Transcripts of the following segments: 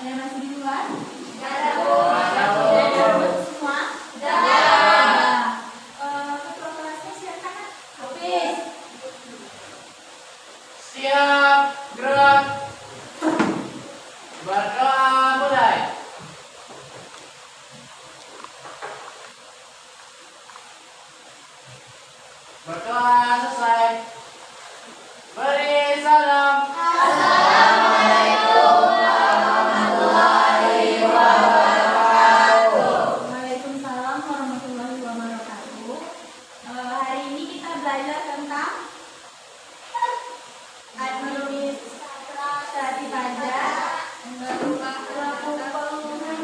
Ada yang masih di luar? Ada, Bu. Ada semua? Ada. Ketua kelasnya silakan, Hafiz. Siap, gerak. Berdoa mulai. Berdoa selesai. Beri salam. Assalamualaikum warahmatullahi wabarakatuh. Waalaikumsalam warahmatullahi wabarakatuh. Hari ini kita belajar tentang administrasi pajak, pelaku penghutang.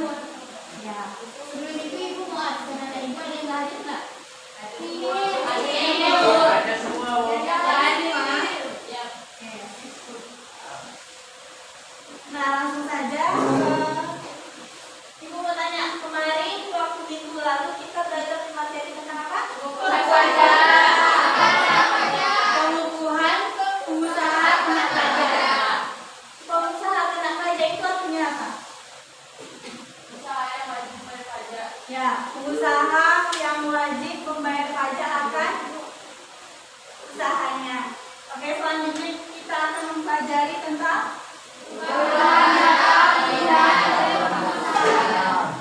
Ya, sebelum itu Ibu mau absen, ada Ibu ada yang nggak hadir nggak? Ini, Bu. Ada semua, Bu. Nah, langsung saja. Ibu mau tanya, kemarin waktu minggu lalu kita belajar materi tentang apa? Pengukuhan pengusaha kena pajak. Pengusaha kena pajak itu artinya apa? Ya, pengusaha yang wajib membayar pajak akan usahanya. Oke, selanjutnya kita akan mempelajari tentang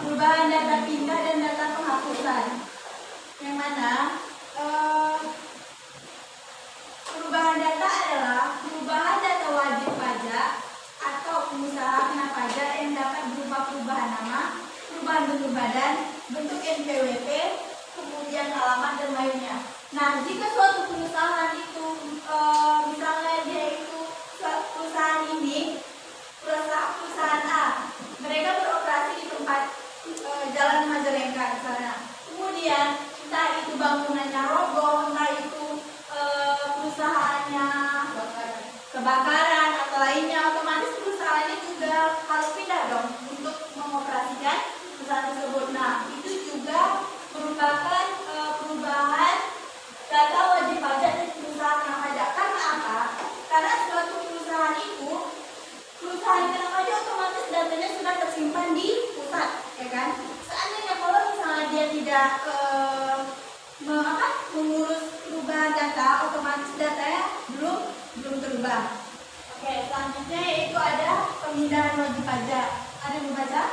perubahan data pindah dan data penghapusan. Yang mana perubahan data adalah perubahan data wajib pajak atau pengusaha kena pajak yang dapat berupa perubahan nama, perubahan bentuk badan, bentuk NPWP, kemudian alamat dan lainnya. Nah, jika suatu perusahaan itu misalnya dia itu perusahaan ini, perusahaan A, mereka beroperasi di tempat Jalan Majalengka di sana. Kemudian entah itu bangunannya roboh, entah itu perusahaannya kebakaran atau lainnya, otomatis perusahaannya juga harus pindah dong untuk mengoperasikan perusahaan tersebut. Nah, itu juga merupakan perubahan data wajib pajak dari perusahaan kena pajak. Karena apa? Karena suatu perusahaan itu, perusahaan kena pajak otomatis datanya sudah tersimpan di pusat, ya kan? Seandainya kalau misalnya dia tidak mengurus perubahan data, otomatis datanya belum terubah. Oke, selanjutnya yaitu ada pemindahan wajib pajak. Ada yang membaca?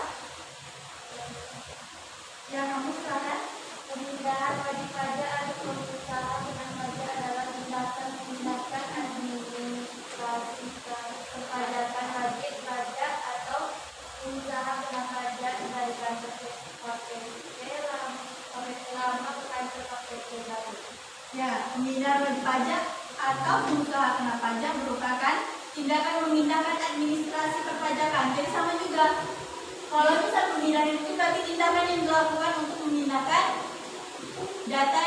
Ya, kamu silakan. Pemindahan wajib pajak atau pengusaha dengan pajak adalah tindakan memindahkan administrasi perpajakan wajib pajak atau usaha kena pajak dari kantor KPP lama ke kantor KPP baru. Ya, pemindahan wajib pajak atau usaha kena pajak merupakan tindakan memindahkan administrasi perpajakan. Jadi sama juga. Kalau misal pemindahan itu berarti tindakan yang dilakukan untuk memindahkan data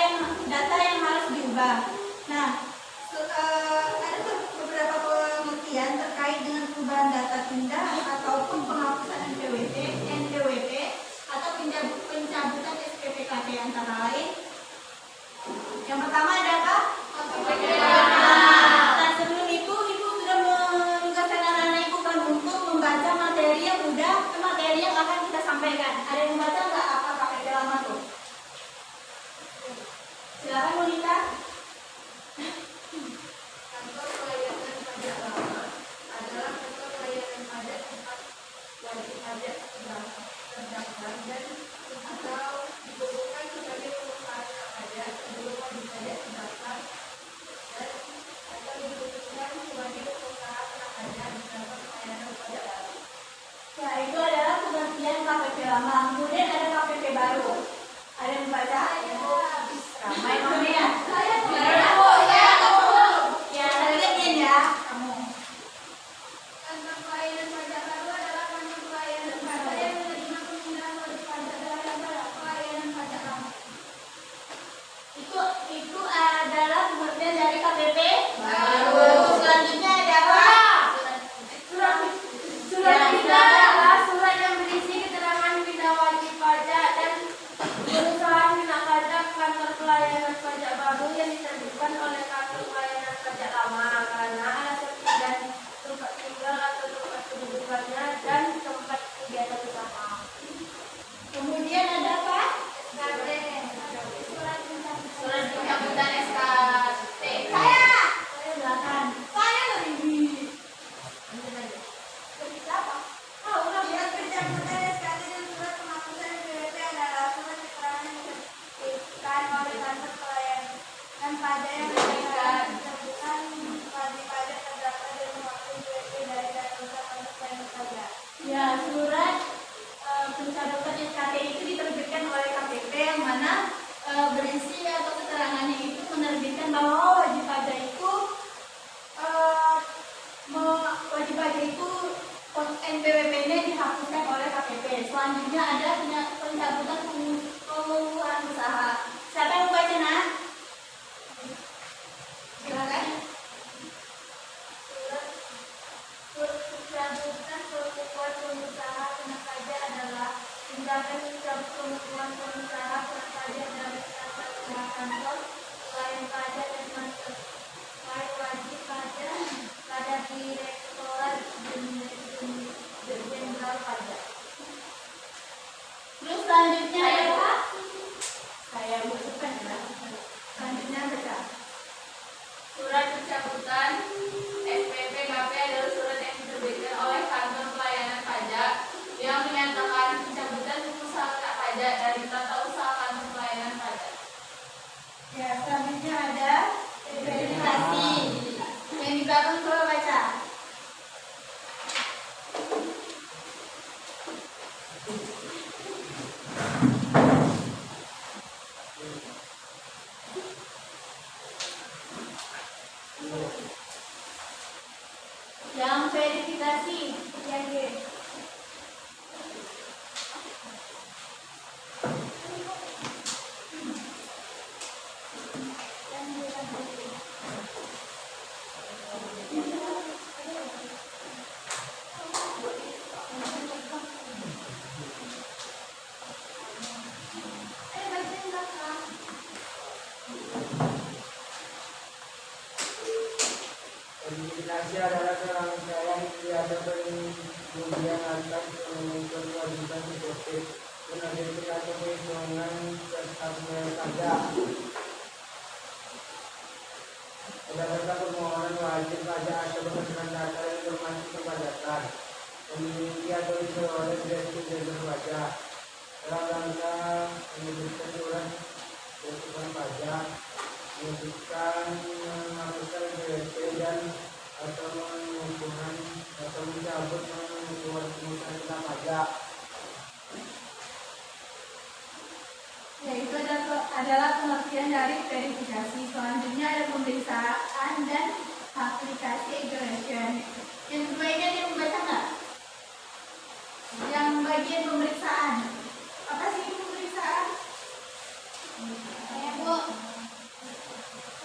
yang harus diubah. Nah, ada beberapa pengertian terkait dengan perubahan data pindah ataupun penghapusan NPWP atau pencabutan SPPKT antara lain. Yang pertama ada apa? Nah, sebelum itu Ibu sudah menugaskan anak-anak Ibu kan untuk membaca materi yang akan kita sampaikan. Ada yang membaca nggak apa pakai halaman tuh? Silakan Monika. Ya, surat pencabutan SKT itu diterbitkan oleh KPP yang mana berisi atau keterangannya itu menerbitkan bahwa wajib pajak itu wajib pajak itu NPWP-nya dihapuskan oleh KPP. Selanjutnya ada pencabutan pengurusan usaha. Siapa yang membaca, Nak? Silakan. Pencabutan pengukuhan pengusaha kena pajak adalah tindakan mencabut pengukuhan pengusaha kena pajak dari usaha kantor selain pajak dan selain wajib pajak pada Direktorat Jenderal Pajak. Terus selanjutnya adalah saya butuhkan ya. Selanjutnya baca. Surat pencabutan SPP KP adalah surat yang diterbitkan oleh kantor pelayanan pajak yang menyatakan pencabutan usaha kena pajak dari tata usaha kantor pelayanan pajak. Ya, selanjutnya ada verifikasi. Yang di belakang coba baca. Yang verifikasi, yang G. Verifikasi adalah rangkaian kegiatan kemudian akan mengumpulkan kewajiban seperti penerbitan atau perhitungan serta pembayaran pajak. Berdasarkan permohonan wajib pajak atau berdasarkan data informasi perpajakan, memiliki atau diperoleh direksi jenderal pajak dalam rangka menerbitkan surat pengukuhan pajak, menunjukkan menghapuskan PWP dan atau mengumpulkan atau mencabut pengukuhan pengusaha kena pajak. Ya, itu adalah pengertian dari verifikasi. Selanjutnya ada pemeriksaan dan aplikasi exoneration. Yang kedua ini ada yang membaca nggak? Yang bagian pemeriksaan. Apa sih pemeriksaan? Ya, Bu.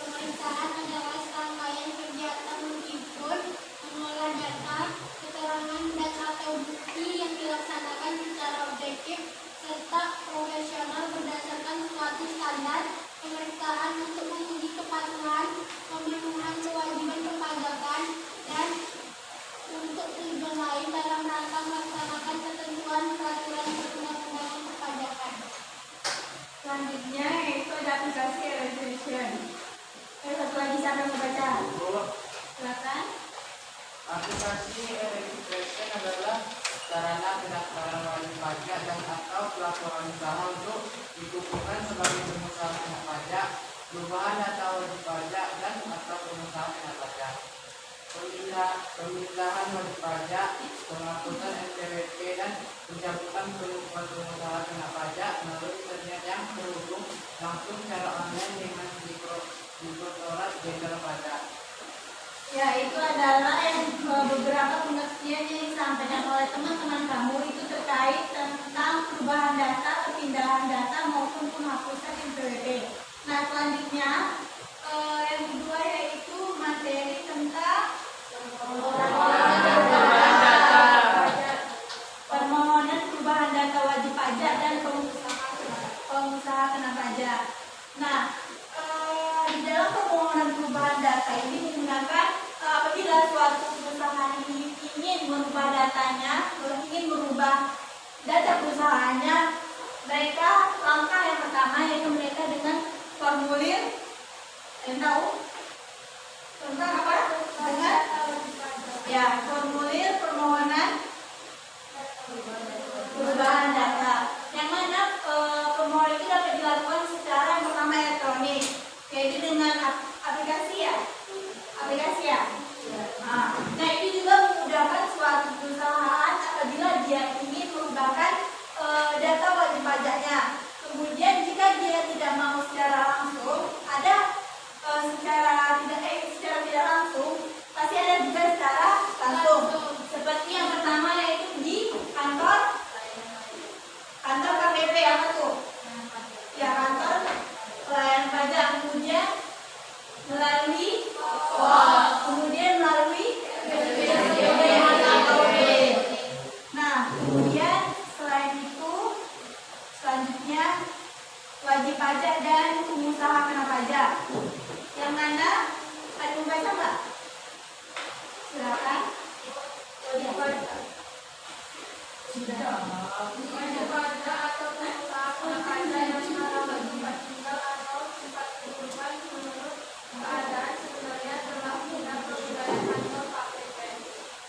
Pemeriksaan adalah serangkaian kegiatan menghimpun, mengolah data, keterangan dan atau bukti yang dilaksanakan secara objektif serta profesional berdasarkan suatu standar. Pemeriksaan untuk menguji kepatuhan, pemenuhan kewajiban perpajakan, dan untuk tujuan lain dalam rangka melaksanakan ketentuan peraturan perundang-undangan perpajakan. Selanjutnya yaitu ada aplikasi registration. Satu lagi siapa yang membaca? Silakan. Aplikasi registration adalah sarana pendaftaran wajib pajak dan atau pelaporan usaha untuk dikukuhkan sebagai pengusaha kena pajak, perubahan data wajib pajak dan atau pengusaha kena pajak, pemindahan wajib pajak, penghapusan NPWP dan pencabutan pengukuhan pengusaha kena pajak melalui internet yang terhubung langsung secara online dengan Direktorat Jenderal Pajak. Ya, itu adalah yang beberapa pengertian yang disampaikan oleh teman-teman kamu itu terkait tentang perubahan data, perpindahan data maupun penghapusan NPWP. Nah, selanjutnya yang kedua yaitu materi tentang permohonan perubahan data wajib pajak dan pengusaha kena pajak. Nah, di dalam permohonan perubahan data ini menggunakan apabila suatu perusahaan ini ingin merubah datanya, ingin merubah data perusahaannya, mereka langkah yang pertama yaitu mereka dengan formulir yang tahu tentang apa? Dengan ya formulir permohonan perubahan data. Yang mana permohonan itu dapat dilakukan secara yang pertama elektronik, yaitu dengan aplikasi ya. Nah, ini juga memudahkan suatu perusahaan apabila Wajib pajak atau pengusaha kena pajak yang mengalami tempat tinggal atau tempat kehidupan menurut keadaan sebenarnya terlaku dan kebudayaan kantor KPP.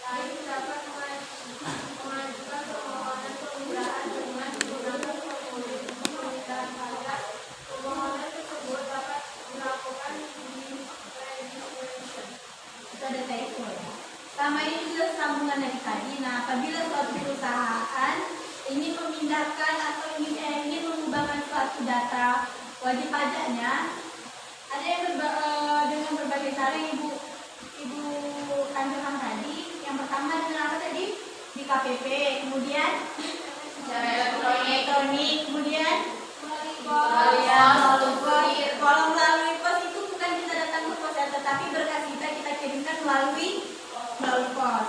Lain dapat mengajukan permohonan pemindahan dengan menggunakan formulir pemindahan pajak. Permohonan tersebut dapat dilakukan di registration. Itu ada typo ya. Sama ini juga sambungan dari tadi. Nah, apabila suatu perusahaan ingin memindahkan atau ingin mengubahkan suatu data wajib pajaknya, ada yang dengan berbagai cara yang ibu kantorkan tadi. Yang pertama dengan apa tadi? Di KPP, kemudian Secara elektronik, kemudian melalui kalau melalui pos itu bukan kita datang ke pos ya, tetapi berkas kita kirimkan melalui pos.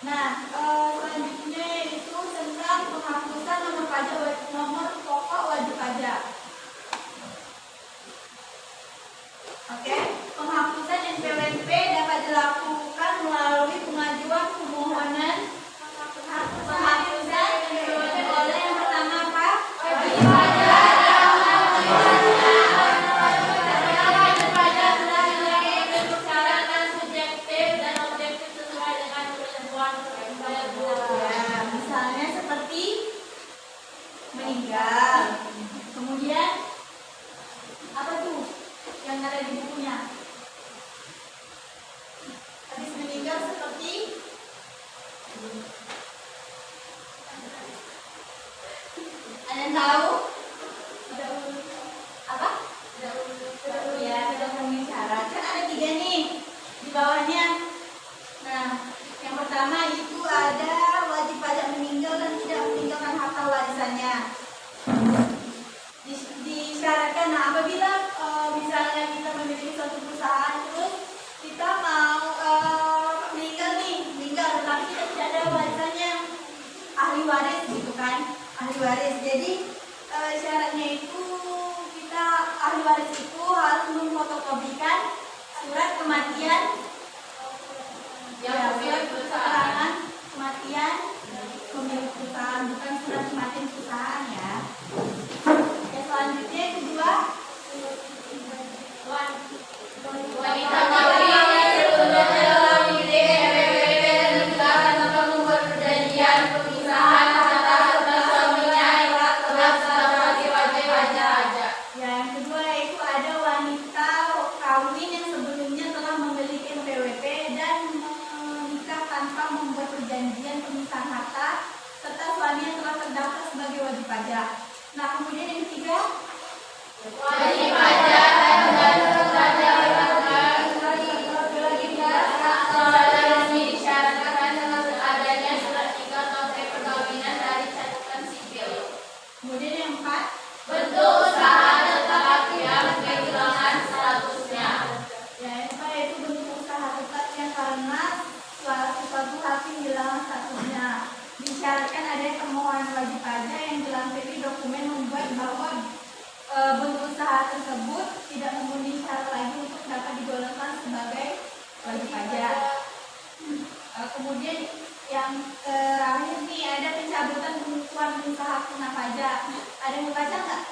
Nah, selanjutnya itu tentang penghapusan nomor pokok wajib pajak. Oke, penghapusan NPWP dapat dilakukan melalui pengajuan permohonan penghapusan NPWP oleh yang pertama apa? Wajib pajak. Syarat subjektif dan objektif sesuai dengan ketentuan Ya, misalnya seperti meninggal. Kemudian apa tuh yang ada di bukunya? Habis meninggal seperti ada yang tahu? Apa? Ya, kita ngomongin syarat. Kan ada 3 nih di bawahnya. Nah, yang pertama itu ada wajib pajak meninggal dan tidak meninggalkan harta warisannya. Disyaratkan, nah apabila misalnya kita memiliki suatu perusahaan terus kita mau meninggal tetapi kita tidak ada warisannya, ahli waris gitu kan, ahli waris. Jadi syaratnya itu kita ahli waris itu harus memfotokopikan surat kematian yang pemilik perusahaan. kematian pemilik perusahaan, bukan surat kematian perusahaan ya. Selanjutnya yang kedua, Wanita kawin yang sudah memiliki NPWP dan menikah tanpa membuat perjanjian pemisahan serta suaminya telah menepati wajib pajak. ya yang kedua yaitu ada wanita kawin yang sebelumnya telah memiliki NPWP dan menikah tanpa membuat perjanjian pemisahan harta serta suaminya telah terdaftar sebagai wajib pajak. Nah, kemudian yang ketiga, Wajib pajak dan pengganti pajak secara resmi disyaratkan dengan adanya surat nikah note perkawinan dari catatan sipil. kemudian yang empat, Bentuk usaha tetap yang kehilangan statusnya. ya yang empat yaitu bentuk usaha tetap yang karena sesuatu hal kehilangan statusnya. Disyaratkan adanya permohonan wajib pajak yang dilampiri dokumen membuat bahwa bentuk usaha tersebut tidak memenuhi syarat lagi untuk dapat digolongkan sebagai wajib pajak. Kemudian yang terakhir nih ada pencabutan penentuan usaha kena pajak. Ada yang membaca nggak?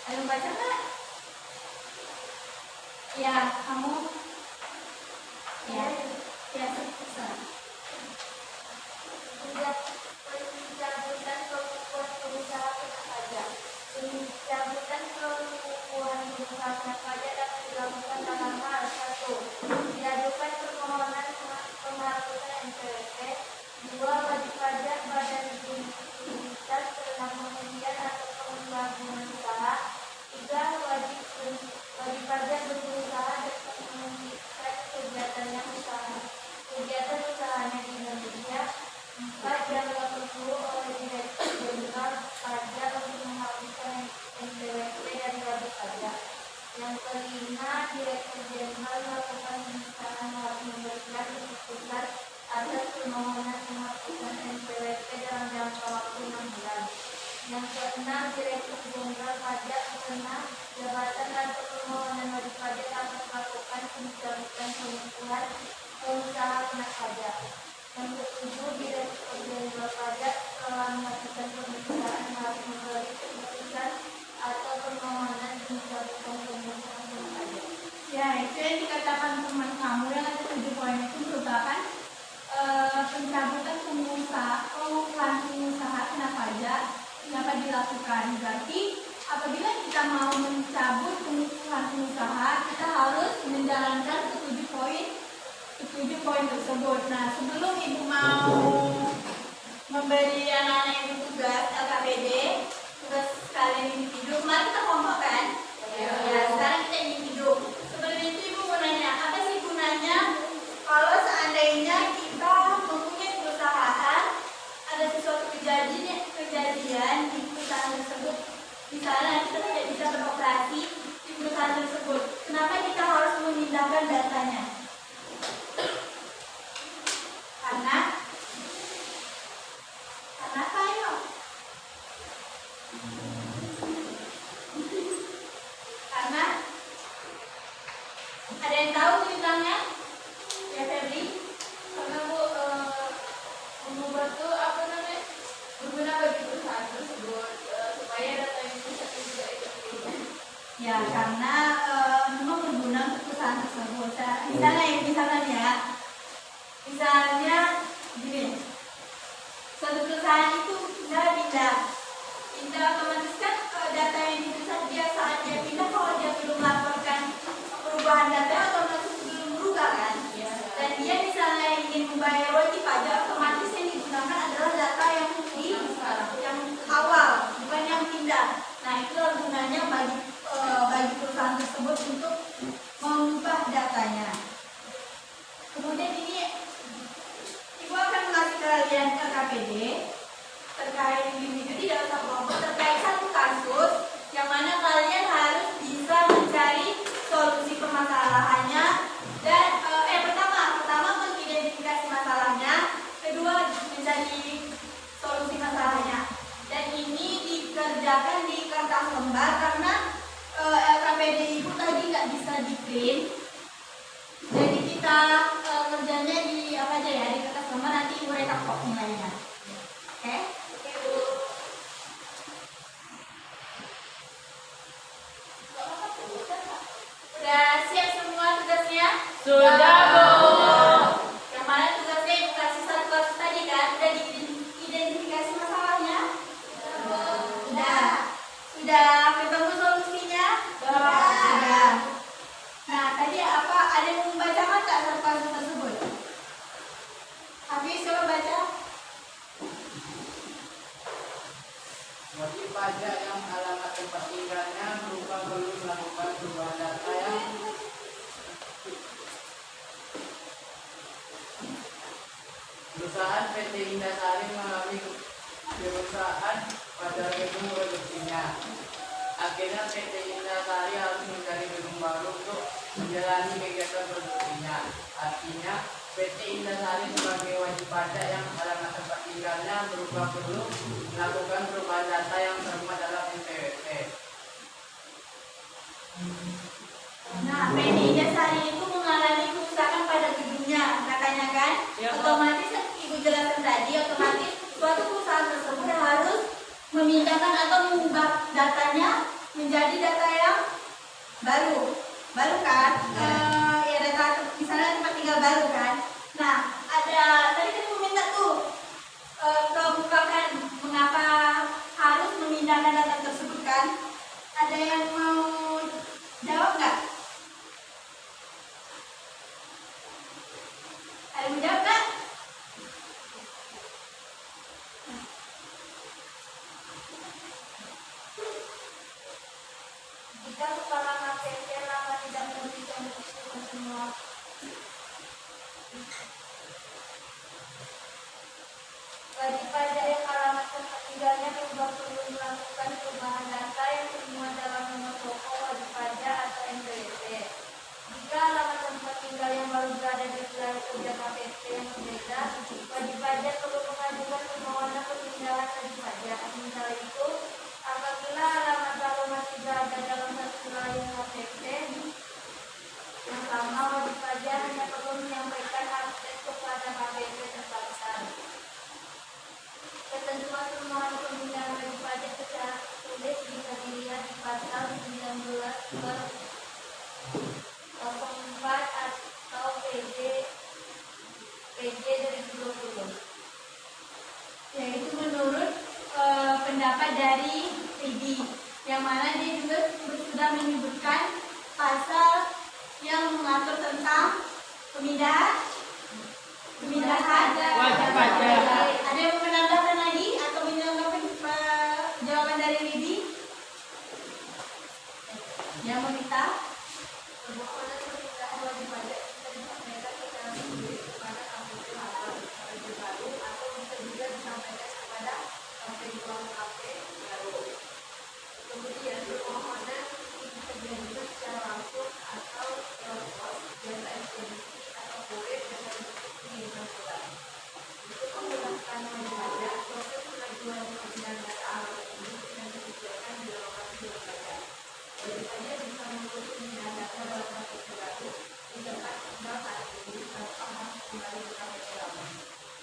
Ada yang membaca nggak? Ya, kamu? Ya, ya, susah. Pencabutan pengukuhan pengusaha kena pajak. Pencabutan pengukuhan pengusaha kena pajak dapat dilakukan dalam hal 1. Diajukan permohonan penghapusan NPWP. 2. Wajib pajak badan identitas ternama hunian atau penggabungan usaha. 3. Wajib pajak berusaha dan menghentikan kegiatannya usaha. Kegiatan usahanya di Indonesia. 4. Yang dilakukan oleh Direktur Jenderal Pajak untuk menghapuskan NPWP dari wajib pajak. Yang kelima, Direktur Jenderal melakukan pemisahan wajib pajak diputuskan atas permohonan penghapusan NPWP dalam jangka waktu 6 bulan. Yang keenam, Direktur Jenderal Pajak berwenang jabatan dan permohonan wajib pajak ketetapan teman kamu yang ada 7 poin itu merupakan pencabutan pengusaha kena pajak dapat dilakukan. Berarti apabila kita mau mencabut pengusaha kita harus menjalankan ketujuh poin tersebut. Nah, sebelum ibu mau memberi anak-anak ibu tugas LKPD, tugas kalian ini hidup, mari kita kelompok kan? Ya, sekarang kita ingin hidup. Sebelum itu ibu mau nanya, apa sih gunanya kalau seandainya kita mempunyai perusahaan, ada sesuatu kejadian di perusahaan tersebut, misalnya kita tidak bisa beroperasi di perusahaan tersebut, kenapa kita harus memindahkan datanya? Karena apa yuk? Karena ada yang tahu ceritanya? Ya Febri? Karena Bu, mengubah tuh apa namanya, berguna bagi perusahaan tersebut, supaya data yang bisa juga efektif. Ya, karena memang berguna untuk perusahaan tersebut. Misalnya gini, suatu perusahaan itu pindah otomatis kan data yang dipindah dia saat dia pindah, kalau dia belum melaporkan perubahan data otomatis belum berubah kan? Dan dia misalnya ingin membayar wajib pajak, otomatis yang digunakan adalah data yang awal, bukan yang pindah. Nah, itulah gunanya bagi perusahaan tersebut untuk mengubah datanya. Kemudian ini ibu akan mengasih kalian LKPD terkait ini, tidak usah kelompok, terkait satu kasus yang mana kalian harus bisa mencari solusi permasalahannya dan pertama mengidentifikasi masalahnya, kedua mencari solusi masalahnya. Dan ini dikerjakan di kertas lembar karena LKPD ibu tadi nggak bisa di print, jadi kita kerjanya di apa aja ya, di kertas lembar, nanti ibu rekap kok nilainya. Oke? Udah siap semua tugasnya? Sudah, Bu. Yang mana tugasnya ibu kasih satu kasus tadi kan? Udah diidentifikasi masalahnya? Sudah ketemu solusinya? Sudah. Nah, tadi apa? Ada yang membacakan nggak satu kasus tersebut? Habis coba baca. Wajib pajak yang alamat tempat tinggalnya berupa belum melakukan perubahan data yang perusahaan PT Indasari mengalami kerusakan pada gedung produksinya. Akhirnya PT Indasari harus mencari gedung baru untuk menjalani kegiatan produksinya. Artinya PT Indasari sebagai wajib pajak yang alamat tempat tinggalnya berupa perlu melakukan perubahan data yang termuat dalam NPWP. Nah, PT Indasari itu mengalami kerusakan pada gedungnya, katanya kan? Ya, Bu. Otomatis yang ibu jelaskan tadi, otomatis suatu perusahaan tersebut harus memindahkan atau mengubah datanya menjadi data yang baru kan? Ya data misalnya tempat tinggal baru kan? Nah, ada tadi kan meminta tuh kemukakan mengapa harus memindahkan data tersebut kan? Ada yang mau jawab nggak? Ada yang mau jawab nggak? Jika kepala KPP lama tidak memberikan bukti semua wajib pajak yang alamat tempat tinggalnya berubah perlu melakukan perubahan data yang termuat dalam nomor pokok wajib pajak atau NPWP. Jika alamat tempat tinggal yang baru berada di wilayah kerja KPP yang berbeda, wajib pajak perlu mengajukan permohonan pemindahan wajib pajak. Sementara itu, apabila alamat baru masih berada dalam satu wilayah KPP yang sama, wajib pajak hanya perlu menyampaikan akses kepada KPP terbatas. Ketentuan permohonan pemindahan wajib pajak secara tertulis bisa dilihat di pasal 19 per 04 yang mana dia juga sudah menyebutkan pasal yang mengatur tentang pemindahan Wajib pajak. Ada yang mau menambahkan lagi atau menambahkan jawaban dari Lidi? Yang mau minta? Permohonan permintaan wajib pajak bisa disampaikan secara sendiri kepada KPP Lapor Raja Baru atau bisa juga disampaikan kepada KPP Baru. Kemudian permohonan bisa diajukan secara langsung atau lewat pos, jasa ekspedisi atau kurir dengan bentuk pengiriman surat. Untuk memudahkan wajib pajak, proses pengajuan pengambilan data alamat ini dengan disediakan di lokasi wajib pajak. Wajib pajak bisa mengurus pemindahan data dalam KPP baru di tempat tinggal saat ini tanpa harus kembali ke KPP lama.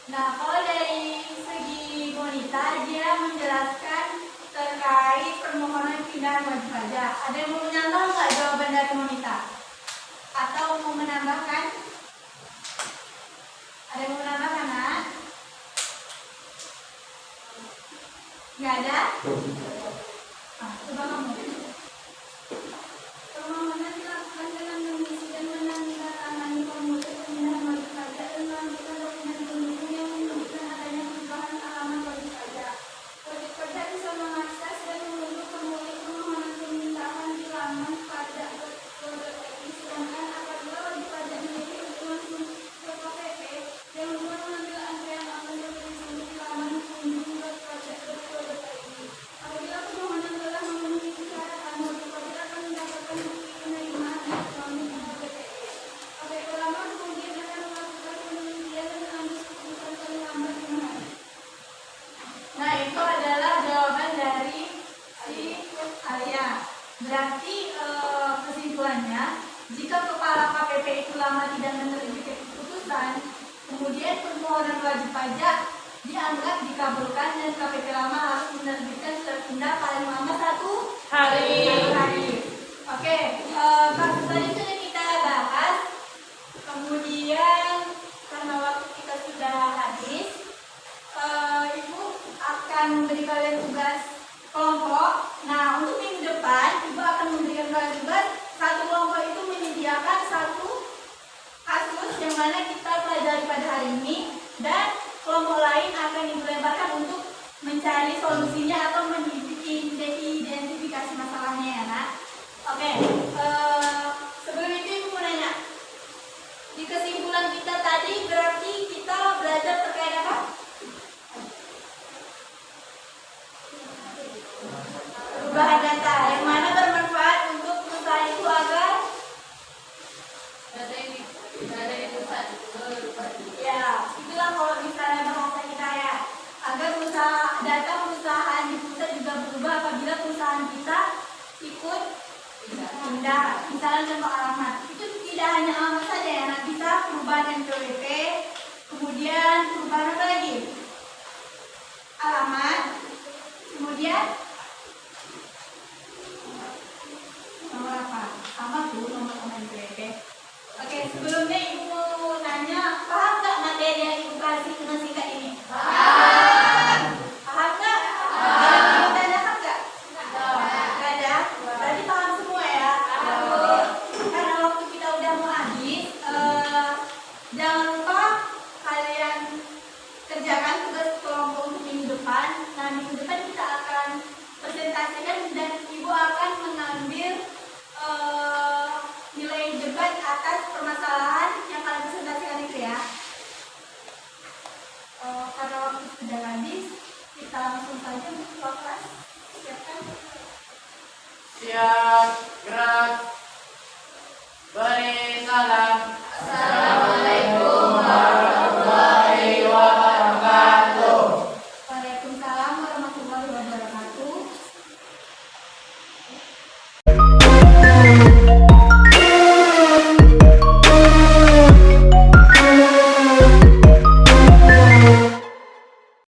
Nah, kalau dari segi Monita, dia menjelaskan terkait permohonan pindahan wajib pajak. Ada yang mau menambah nggak jawaban dari Monita? Atau mau menambahkan? Ada yang mau menambahkan, Nak? Nggak ada? Coba kamu. Permohonan dilakukan dengan mengisi dan menandatangani formulir pemindahan wajib pajak dan melampirkan dokumen pendukung yang menunjukkan adanya perubahan alamat wajib pajak. Wajib pajak bisa mengakses dan mengunduh formulir permohonan permintaan di laman pajak.go.id, sedangkan apabila wajib pajak memiliki langsung ke KPP, yang luar mengambil antrean akan bertuliskan di laman kunjung.pajak.go.id. Apabila permohonan telah memenuhi persyaratan, wajib pajak akan mendapatkan bukti penerimaan elektronik atau BPE. KPP lama kemudian akan melakukan penelitian dan mengambil keputusan paling lambat 5 hari. Nah, itu adalah jawaban dari si Alia. Berarti kesimpulannya, jika kepala KPP itu lama tidak menerbitkan keputusan, kemudian permohonan wajib pajak dianggap dikabulkan dan KPP lama harus menerbitkan surat pindah paling lama 1 hari. Oke, kasus tadi sudah kita bahas. Kemudian karena waktu kita sudah habis, Ibu akan memberi kalian tugas kelompok. Nah, untuk minggu depan, Ibu akan memberikan kalian tugas. Satu kelompok itu menyediakan satu kasus yang mana kita pelajari pada hari ini, dan kelompok lain akan Ibu lemparkan untuk mencari solusinya atau mengidentifikasi masalahnya, ya, Nak. Oke, sebelum itu Ibu mau nanya. Di kesimpulan kita tadi berarti kita belajar terkait apa? Perubahan data yang mana bermanfaat untuk perusahaan itu agar Data yang pusat berubah. ya, itulah kalau misalnya bahasa kita, ya, agar data perusahaan di pusat juga berubah apabila perusahaan kita ikut pindah. Misalnya contoh alamat, itu tidak hanya alamat saja, ya, nah, bisa perubahan NPWP, kemudian perubahan apa lagi? Alamat, kemudian nomor apa? Sama tuh nomor NPWP. Oke, sebelumnya Ibu mau nanya, paham nggak materi yang Ibu kasih dengan singkat ini? Paham nggak? Ada yang mau ditanyakan nggak? Nggak ada? Berarti paham semua, ya? Karena waktu kita udah mau habis, jangan lupa kalian kerjakan tugas kelompok untuk minggu depan. Nah, minggu depan kita akan presentasikan dan Ibu akan mengambil nilai debat atas permasalahan yang kalian presentasikan itu, ya. Karena waktu sudah habis, kita langsung saja buka kelas. Siapkan. Siap, gerak, beri.